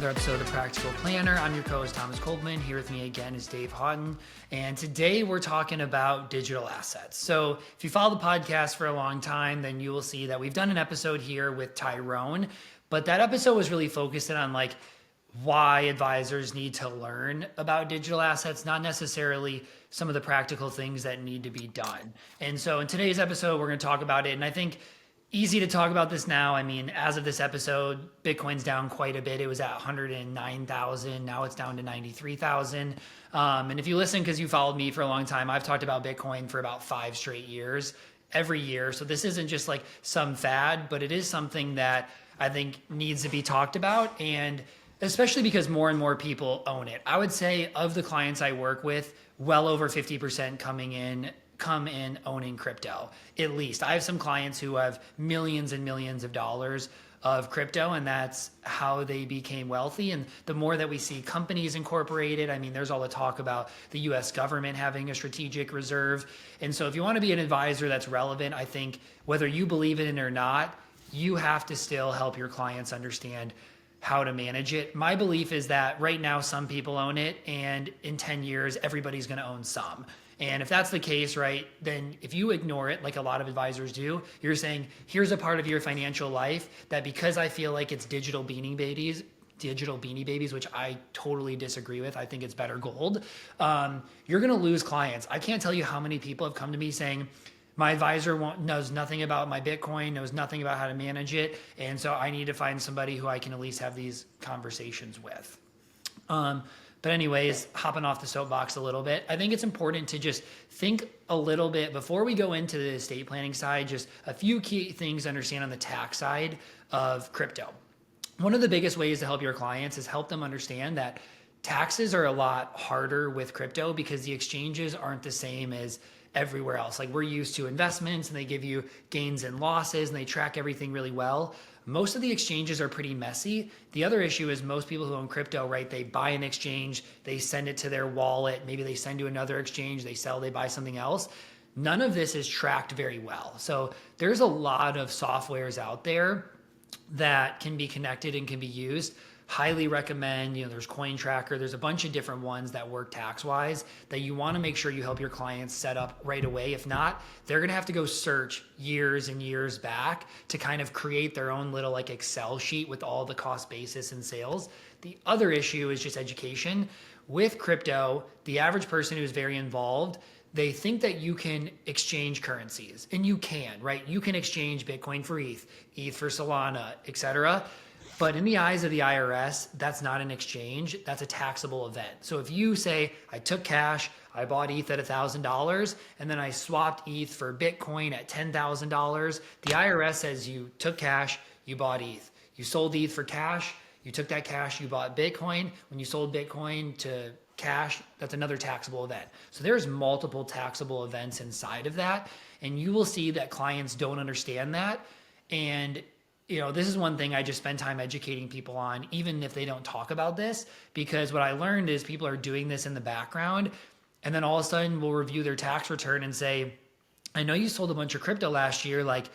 another episode of Practical Planner. I'm your co-host Thomas Kopelman. Here with me again is Dave Haughton. And today we're talking about digital assets. So if you follow the podcast for a long time, then you will see that we've done an episode here with Tyrone. But that episode was really focused on like why advisors need to learn about digital assets, not necessarily some of the practical things that need to be done. And so in today's episode, we're going to talk about it. And I think easy to talk about this now. I mean, as of this episode, Bitcoin's down quite a bit. It was at 109,000. Now it's down to 93,000. And if you listen, because you followed me for a long time, I've talked about Bitcoin for about 5 straight years, every year. So this isn't just like some fad, but it is something that I think needs to be talked about. And especially because more and more people own it. I would say of the clients I work with, well over 50% come in owning crypto, at least. I have some clients who have millions and millions of dollars of crypto, and that's how they became wealthy. And the more that we see companies incorporated, I mean, there's all the talk about the US government having a strategic reserve. And so if you want to be an advisor that's relevant, I think whether you believe in it or not, you have to still help your clients understand how to manage it. My belief is that right now some people own it, and in 10 years, everybody's going to own some. And if that's the case, right, then if you ignore it, like a lot of advisors do, you're saying, here's a part of your financial life that because I feel like it's digital beanie babies, which I totally disagree with. I think it's better gold. You're going to lose clients. I can't tell you how many people have come to me saying, my advisor knows nothing about my Bitcoin, knows nothing about how to manage it. And so I need to find somebody who I can at least have these conversations with. But anyways, hopping off the soapbox a little bit, I think it's important to just think a little bit before we go into the estate planning side, just a few key things to understand on the tax side of crypto. One of the biggest ways to help your clients is help them understand that taxes are a lot harder with crypto because the exchanges aren't the same as everywhere else. Like we're used to investments and they give you gains and losses and they track everything really well. Most of the exchanges are pretty messy. The other issue is most people who own crypto, right? They buy an exchange, they send it to their wallet, maybe they send to another exchange, they sell, they buy something else. None of this is tracked very well. So there's a lot of softwares out there that can be connected and can be used. Highly recommend, there's Coin Tracker, there's a bunch of different ones that work tax-wise that you want to make sure you help your clients set up right away. If not, they're going to have to go search years and years back to kind of create their own little like Excel sheet with all the cost basis and sales. The other issue is just education. With crypto, the average person who's very involved, they think that you can exchange currencies, and you can, right? You can exchange Bitcoin for ETH for Solana, etc. But in the eyes of the IRS, that's not an exchange, that's a taxable event. So if you say, I took cash, I bought ETH at $1,000, and then I swapped ETH for Bitcoin at $10,000, the IRS says you took cash, you bought ETH. You sold ETH for cash, you took that cash, you bought Bitcoin. When you sold Bitcoin to cash, that's another taxable event. So there's multiple taxable events inside of that. And you will see that clients don't understand that. And this is one thing I just spend time educating people on, even if they don't talk about this, because what I learned is people are doing this in the background. And then all of a sudden we'll review their tax return and say, I know you sold a bunch of crypto last year. Like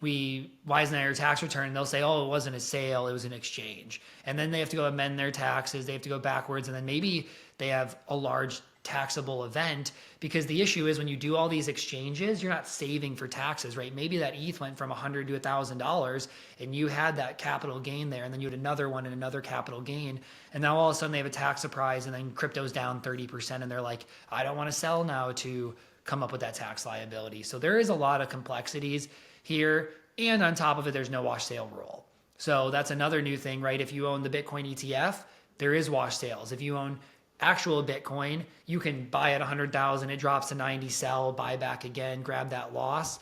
why isn't that your tax return? And they'll say, oh, it wasn't a sale, it was an exchange. And then they have to go amend their taxes. They have to go backwards. And then maybe they have a large taxable event, because the issue is when you do all these exchanges, you're not saving for taxes, right? Maybe that ETH went from $100 to $1,000 and you had that capital gain there, and then you had another one and another capital gain. And now all of a sudden they have a tax surprise, and then crypto's down 30%. And they're like, I don't want to sell now to come up with that tax liability. So there is a lot of complexities here. And on top of it, there's no wash sale rule. So that's another new thing, right? If you own the Bitcoin ETF, there is wash sales. If you own actual Bitcoin, you can buy at 100,000, it drops to 90, sell, buy back again, grab that loss,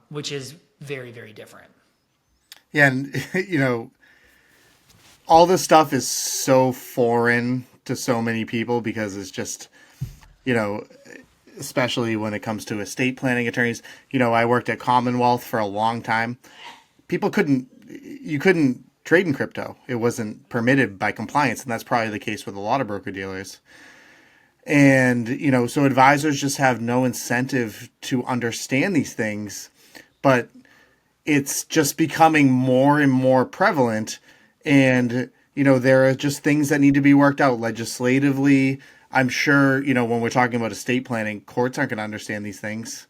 which is very, very different. Yeah. And, all this stuff is so foreign to so many people because it's just, especially when it comes to estate planning attorneys. I worked at Commonwealth for a long time. You couldn't trade in crypto. It wasn't permitted by compliance, and that's probably the case with a lot of broker dealers. And, so advisors just have no incentive to understand these things, but it's just becoming more and more prevalent. And, there are just things that need to be worked out legislatively. I'm sure, when we're talking about estate planning, courts aren't going to understand these things.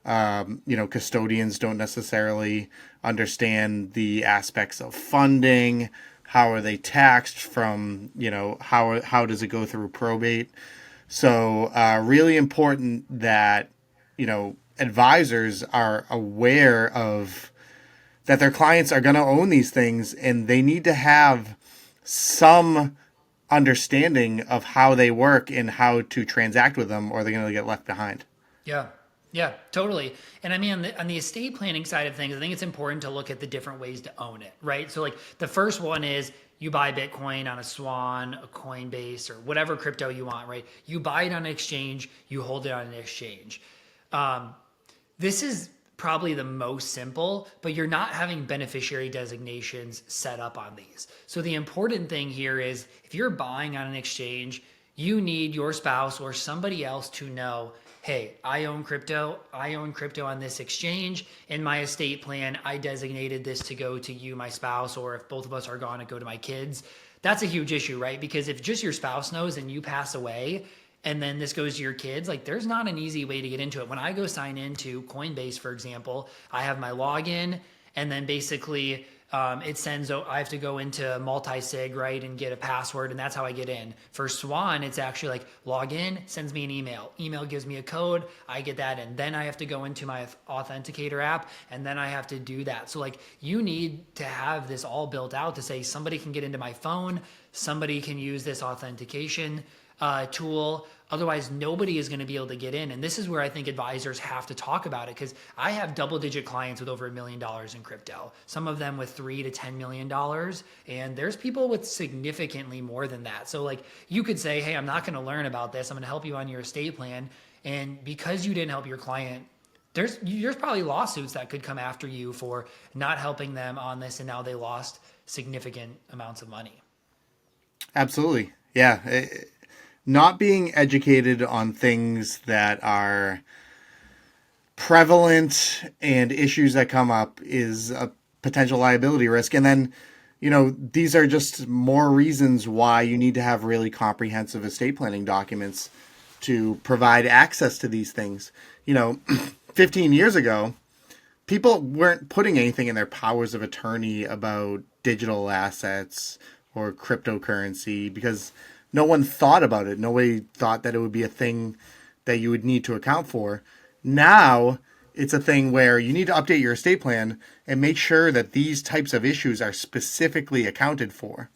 Custodians don't necessarily understand the aspects of funding. How are they taxed from, how does it go through probate? So, really important that, advisors are aware of that their clients are going to own these things, and they need to have some understanding of how they work and how to transact with them, or they're going to get left behind. Yeah. Yeah, totally. And I mean, on the estate planning side of things, I think it's important to look at the different ways to own it, right? So, like, the first one is you buy Bitcoin on a Swan, a Coinbase, or whatever crypto you want, right? You buy it on an exchange, you hold it on an exchange. This is probably the most simple, but you're not having beneficiary designations set up on these. So the important thing here is if you're buying on an exchange, you need your spouse or somebody else to know, hey, I own crypto on this exchange. In my estate plan, I designated this to go to you, my spouse, or if both of us are gone, it go to my kids. That's a huge issue, right? Because if just your spouse knows and you pass away, and then this goes to your kids, like, there's not an easy way to get into it. When I go sign into Coinbase, for example, I have my login, and then basically it sends, I have to go into multi-sig, right, and get a password, and that's how I get in. For Swan, it's actually like log in, sends me an email. Email gives me a code, I get that, and then I have to go into my authenticator app, and then I have to do that. So, like, you need to have this all built out to say somebody can get into my phone, somebody can use this authentication tool. Otherwise, nobody is going to be able to get in. And this is where I think advisors have to talk about it, because I have double-digit clients with over $1 million in crypto, some of them with $3 to $10 million. And there's people with significantly more than that. So, like, you could say, hey, I'm not going to learn about this. I'm going to help you on your estate plan. And because you didn't help your client, there's probably lawsuits that could come after you for not helping them on this. And now they lost significant amounts of money. Absolutely. Yeah. Not being educated on things that are prevalent and issues that come up is a potential liability risk. And then, these are just more reasons why you need to have really comprehensive estate planning documents to provide access to these things. 15 years ago, people weren't putting anything in their powers of attorney about digital assets or cryptocurrency because no one thought about it. Nobody thought that it would be a thing that you would need to account for. Now it's a thing where you need to update your estate plan and make sure that these types of issues are specifically accounted for.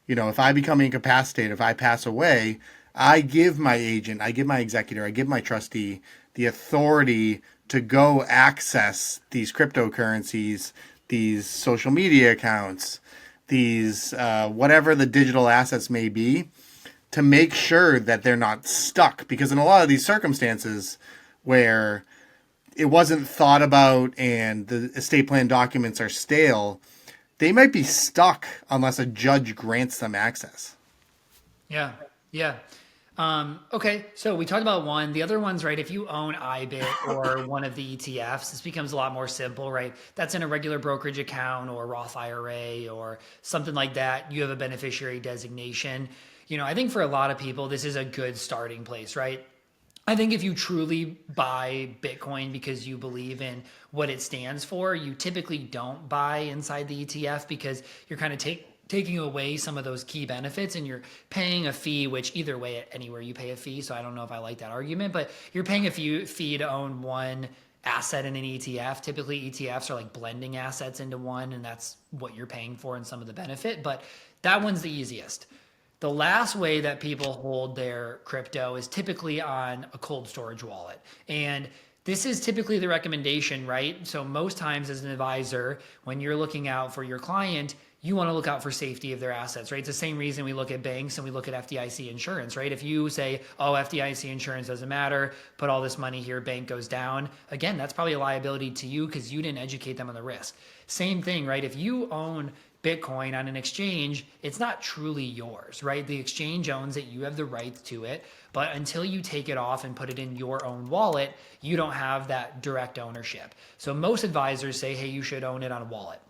If I become incapacitated, if I pass away, I give my agent, I give my executor, I give my trustee the authority to go access these cryptocurrencies, these social media accounts, these whatever the digital assets may be, to make sure that they're not stuck. Because in a lot of these circumstances where it wasn't thought about and the estate plan documents are stale, they might be stuck unless a judge grants them access. Yeah. Yeah. Okay. So we talked about one. The other one's, right, if you own IBIT or one of the ETFs, this becomes a lot more simple, right? That's in a regular brokerage account or Roth IRA or something like that. You have a beneficiary designation. I think for a lot of people, this is a good starting place, right? I think if you truly buy Bitcoin because you believe in what it stands for, you typically don't buy inside the ETF because you're kind of taking away some of those key benefits and you're paying a fee, which either way, anywhere you pay a fee. So I don't know if I like that argument, but you're paying a fee to own one asset in an ETF. Typically ETFs are like blending assets into one, and that's what you're paying for and some of the benefit, but that one's the easiest. The last way that people hold their crypto is typically on a cold storage wallet. And this is typically the recommendation, right? So most times as an advisor, when you're looking out for your client, you want to look out for safety of their assets, right? It's the same reason we look at banks and we look at FDIC insurance, right? If you say, oh, FDIC insurance doesn't matter, put all this money here, bank goes down. Again, that's probably a liability to you because you didn't educate them on the risk. Same thing, right? If you own Bitcoin on an exchange, it's not truly yours, right? The exchange owns it. You have the rights to it. But until you take it off and put it in your own wallet, you don't have that direct ownership. So most advisors say, hey, you should own it on a wallet.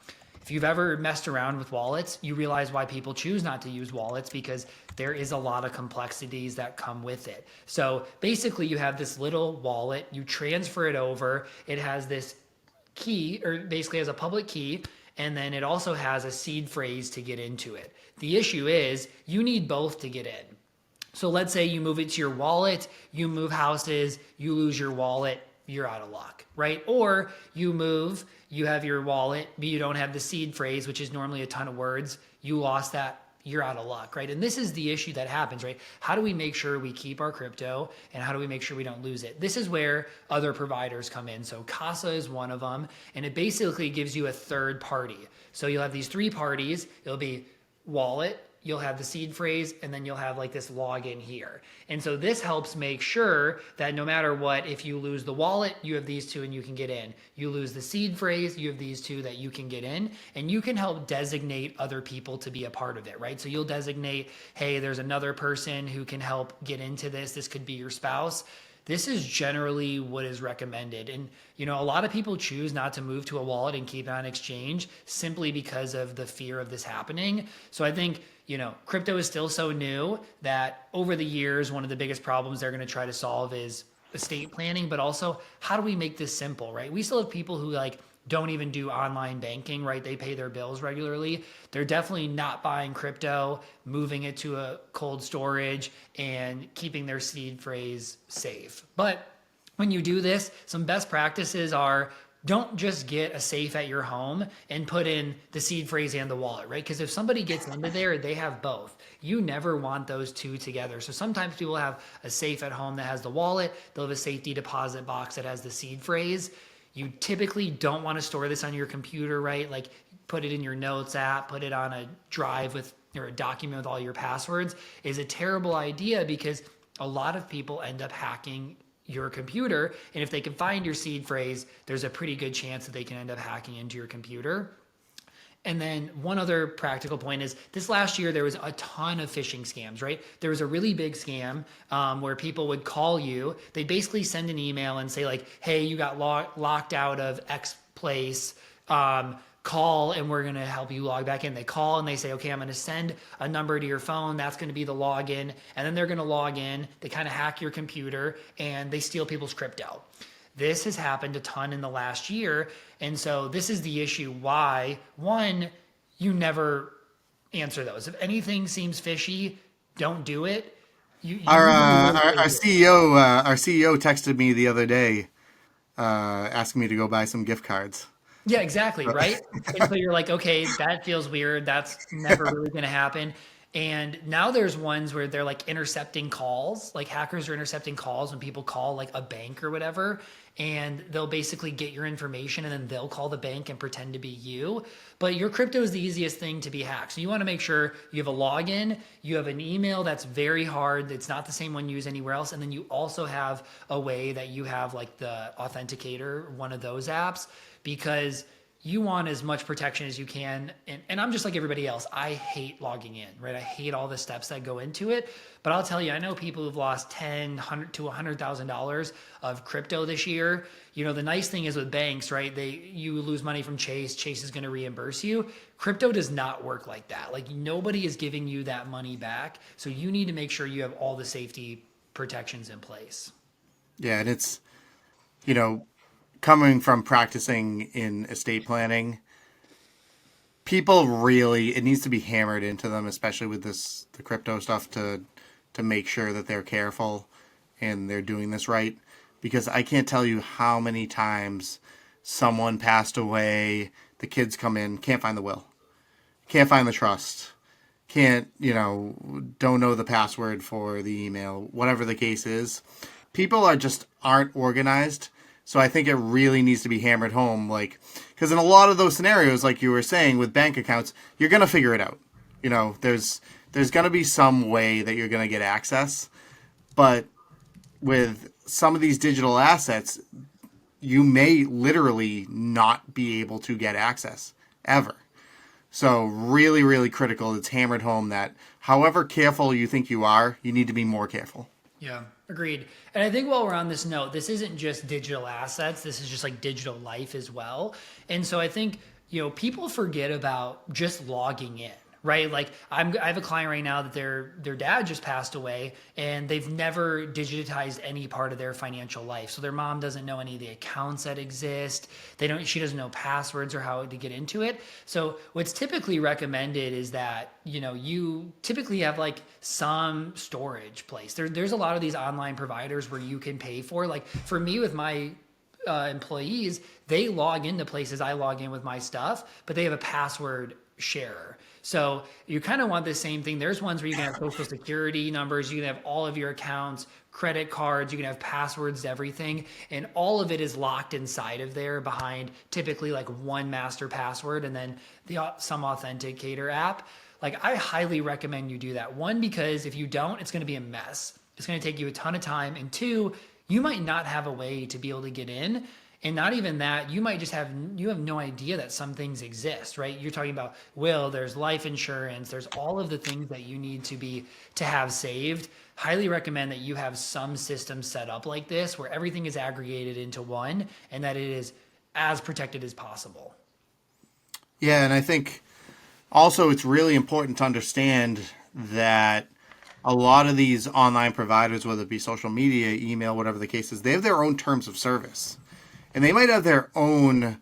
If if you've ever messed around with wallets, you realize why people choose not to use wallets, because there is a lot of complexities that come with it. So basically you have this little wallet, you transfer it over, it has this key, or basically has a public key, and then it also has a seed phrase to get into it. The issue is you need both to get in. So let's say you move it to your wallet, you move houses, you lose your wallet, you're out of luck, right? Or you move, you have your wallet, but you don't have the seed phrase, which is normally a ton of words. You lost that, you're out of luck, right? And this is the issue that happens, right? How do we make sure we keep our crypto, and how do we make sure we don't lose it? This is where other providers come in. So Casa is one of them, and it basically gives you a third party. So you'll have these three parties. It'll be wallet, you'll have the seed phrase, and then you'll have like this login here. And so this helps make sure that no matter what, if you lose the wallet, you have these two and you can get in. You lose the seed phrase, you have these two that you can get in, and you can help designate other people to be a part of it, right? So you'll designate, hey, there's another person who can help get into this. This could be your spouse. This is generally what is recommended. And, a lot of people choose not to move to a wallet and keep it on exchange simply because of the fear of this happening. So I think, crypto is still so new that over the years, one of the biggest problems they're going to try to solve is estate planning, but also how do we make this simple, right? We still have people who don't even do online banking, right? They pay their bills regularly. They're definitely not buying crypto, moving it to a cold storage, and keeping their seed phrase safe. But when you do this, some best practices are, don't just get a safe at your home and put in the seed phrase and the wallet, right? Because if somebody gets into there, they have both. You never want those two together. So sometimes people have a safe at home that has the wallet. They'll have a safety deposit box that has the seed phrase. You typically don't want to store this on your computer, right? Like put it in your notes app, put it on a drive or a document with all your passwords is a terrible idea, because a lot of people end up hacking your computer. And if they can find your seed phrase, there's a pretty good chance that they can end up hacking into your computer. And then one other practical point is this last year, there was a ton of phishing scams, right? There was a really big scam where people would call you. They basically send an email and say hey, you got locked out of X place. Call and we're going to help you log back in. They call and they say, okay, I'm going to send a number to your phone. That's going to be the login. And then they're going to log in. They kind of hack your computer and they steal people's crypto. This has happened a ton in the last year. And so this is the issue why, one, you never answer those. If anything seems fishy, don't do it. Our CEO texted me the other day asking me to go buy some gift cards. Yeah, exactly, right? And so you're like, okay, that feels weird. That's never really going to happen. And now there's ones where they're intercepting calls, hackers are intercepting calls when people call a bank or whatever, and they'll basically get your information and then they'll call the bank and pretend to be you. But your crypto is the easiest thing to be hacked. So you want to make sure you have a login, you have an email that's very hard, it's not the same one you use anywhere else, and then you also have a way that you have the authenticator, one of those apps, because you want as much protection as you can. And I'm just like everybody else. I hate logging in, right? I hate all the steps that go into it. But I'll tell you, I know people who've lost $10,000, $100,000 to $100,000 of crypto this year. The nice thing is with banks, right? You lose money from Chase. Chase is going to reimburse you. Crypto does not work like that. Nobody is giving you that money back. So you need to make sure you have all the safety protections in place. Yeah, and it's, coming from practicing in estate planning, people really, it needs to be hammered into them, especially with the crypto stuff, to make sure that they're careful and they're doing this right. Because I can't tell you how many times someone passed away, the kids come in, can't find the will, can't find the trust, don't know the password for the email, whatever the case is. People aren't organized. So I think it really needs to be hammered home, because in a lot of those scenarios, like you were saying with bank accounts, you're going to figure it out. There's going to be some way that you're going to get access. But with some of these digital assets, you may literally not be able to get access ever. So really, really critical. It's hammered home that however careful you think you are, you need to be more careful. Yeah, agreed. And I think while we're on this note, this isn't just digital assets. This is just digital life as well. And so I think people forget about just logging in, right? Like I have a client right now that their dad just passed away, and they've never digitized any part of their financial life. So their mom doesn't know any of the accounts that exist. She doesn't know passwords or how to get into it. So what's typically recommended is that, you typically have like some storage place. There's a lot of these online providers where you can pay for, like for me with my employees, they log into places I log in with my stuff, but they have a password sharer. So you kind of want the same thing. There's ones where you can have social security numbers, you can have all of your accounts, credit cards, you can have passwords to everything, and all of it is locked inside of there behind typically like one master password and then some authenticator app. Like I highly recommend you do that. One, because if you don't, it's going to be a mess. It's going to take you a ton of time. And two, you might not have a way to be able to get in. And not even that, you have no idea that some things exist, right? You're talking about there's life insurance, there's all of the things that you need to have saved. Highly recommend that you have some system set up like this where everything is aggregated into one and that it is as protected as possible. Yeah, and I think also it's really important to understand that a lot of these online providers, whether it be social media, email, whatever the case is, they have their own terms of service. And they might have their own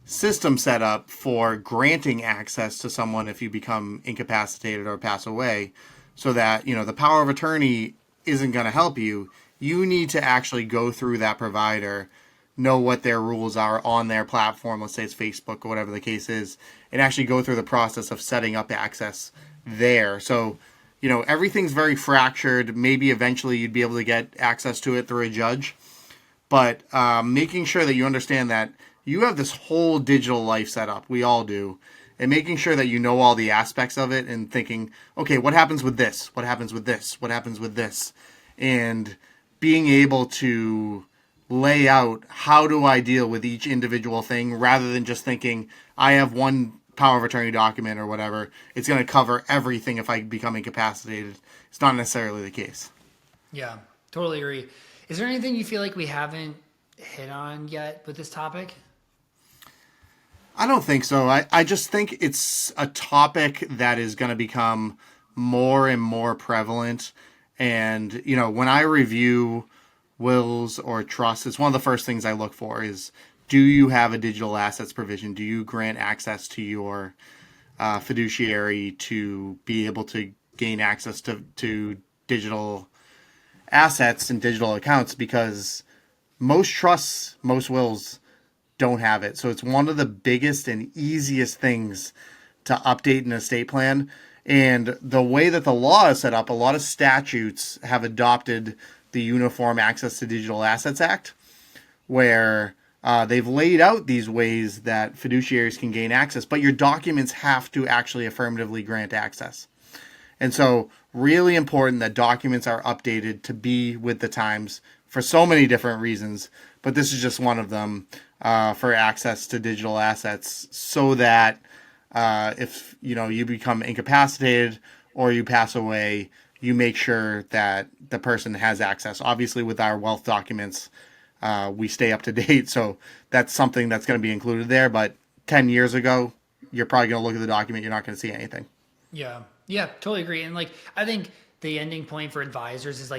system set up for granting access to someone if you become incapacitated or pass away, so that, the power of attorney isn't going to help you. You need to actually go through that provider, know what their rules are on their platform, let's say it's Facebook or whatever the case is, and actually go through the process of setting up access there. So, everything's very fractured. Maybe eventually you'd be able to get access to it through a judge. But making sure that you understand that you have this whole digital life set up. We all do. And making sure that you know all the aspects of it and thinking, okay, what happens with this? What happens with this? What happens with this? And being able to lay out, how do I deal with each individual thing, rather than just thinking, I have one power of attorney document or whatever. It's going to cover everything if I become incapacitated. It's not necessarily the case. Yeah, totally agree. Is there anything you feel like we haven't hit on yet with this topic? I don't think so. I just think it's a topic that is going to become more and more prevalent. And, when I review wills or trusts, it's one of the first things I look for is, do you have a digital assets provision? Do you grant access to your fiduciary to be able to gain access to digital assets and digital accounts? Because most trusts, most wills don't have it. So it's one of the biggest and easiest things to update an estate plan. And the way that the law is set up, a lot of statutes have adopted the Uniform Access to Digital Assets Act, where they've laid out these ways that fiduciaries can gain access, but your documents have to actually affirmatively grant access. And so really important that documents are updated to be with the times for so many different reasons, but this is just one of them, for access to digital assets, so that if you become incapacitated or you pass away, you make sure that the person has access. Obviously, with our wealth documents, we stay up to date, so that's something that's going to be included there. But 10 years ago, you're probably going to look at the document, you're not going to see anything. Yeah, totally agree. And I think the ending point for advisors is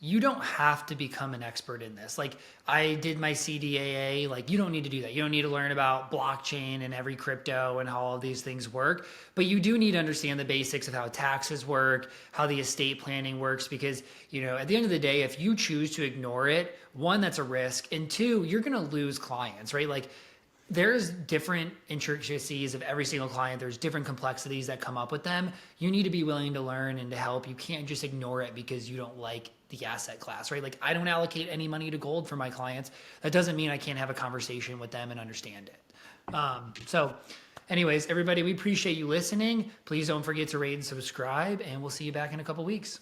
you don't have to become an expert in this. I did my CDAA, you don't need to do that. You don't need to learn about blockchain and every crypto and how all of these things work, but you do need to understand the basics of how taxes work, how the estate planning works, because, at the end of the day, if you choose to ignore it, one, that's a risk. And two, you're going to lose clients, right? There's different intricacies of every single client. There's different complexities that come up with them. You need to be willing to learn and to help. You can't just ignore it because you don't like the asset class, right? I don't allocate any money to gold for my clients. That doesn't mean I can't have a conversation with them and understand it. So anyways, everybody, we appreciate you listening. Please don't forget to rate and subscribe, and we'll see you back in a couple weeks.